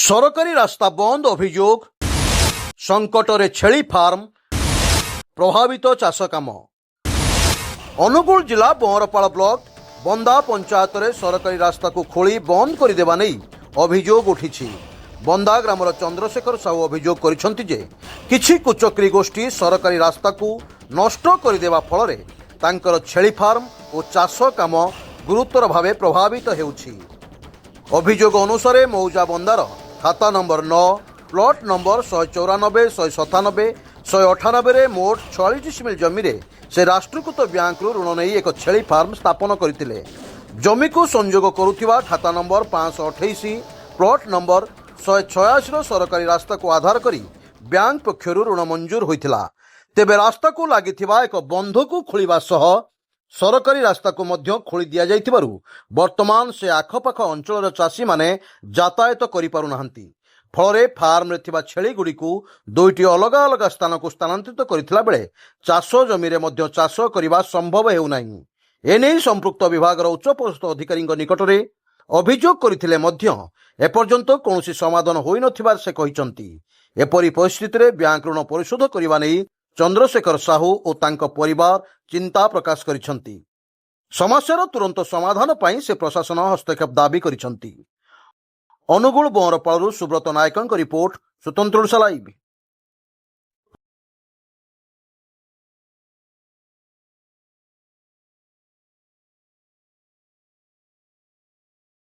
सरकारी रास्ता बंद अभियोग संकटरे छेली फार्म प्रभावित चाष काम। अनुगुल जिला बंरपाल ब्लॉक बंदा पंचायत रे सरकारी रास्ता को खोली बंद करदेवा नहीं अभियोग उठी। बंदा ग्रामर चंद्रशेखर साहू अभियोग करिसेंति जे किछि कुचक्री गोष्ठी सरकारी रास्ता को नष्ट करदेवा फल तांकर छेली फार्म और चाष काम गुरुतर भावे प्रभावित हेउछि। अभियोग अनुसार मौजा बंदार खाता नंबर 9 प्लॉट नंबर 194 197 198 मोट 46 मिल जमी से राष्ट्रीयकृत बैंक ऋण नहीं एक छेली फार्म स्थापन करते। जमी को संयोग करुवा खाता नंबर 528 प्लॉट नंबर 186 सरकारी रास्ता को आधार करी बैंक पक्षर ऋण मंजूर होता। तेबे रास्ता को लगी एक बंध को खोलिबा सह सरकारी रास्ता को मध्य खोली दिया जाइतिबारु वर्तमान से आखपाख अंचल चाषी माने यातायात करि पारु नाहंती। फल फार्म रे थिबा छेली गुडी को दुईटी अलग अलग स्थान को स्थानांतरित करिथिला बेले चाष जमी रे मध्य चाष करिबा संभव हेउ नाही। एने संपृक्त विभाग उच्चपदस्थ अधिकारी निकट में अभियोग करथिले मध्य एपर्यंत कौनसी समाधान होई नथिबार से कहिसंती। एपरि परिस्थिति रे बैंक ऋण परिशोध करिबा नै चंद्रशेखर साहू और तांको परिवार चिंता प्रकाश करिसंती। समस्यार तुरंत समाधान पाई से प्रशासन हस्तक्षेप दाबी करिसंती। अनुगुल बंरपालरू सुब्रत नायकଙ୍କ रिपोर्ट स्वतंत्र ओडिशा लाइव।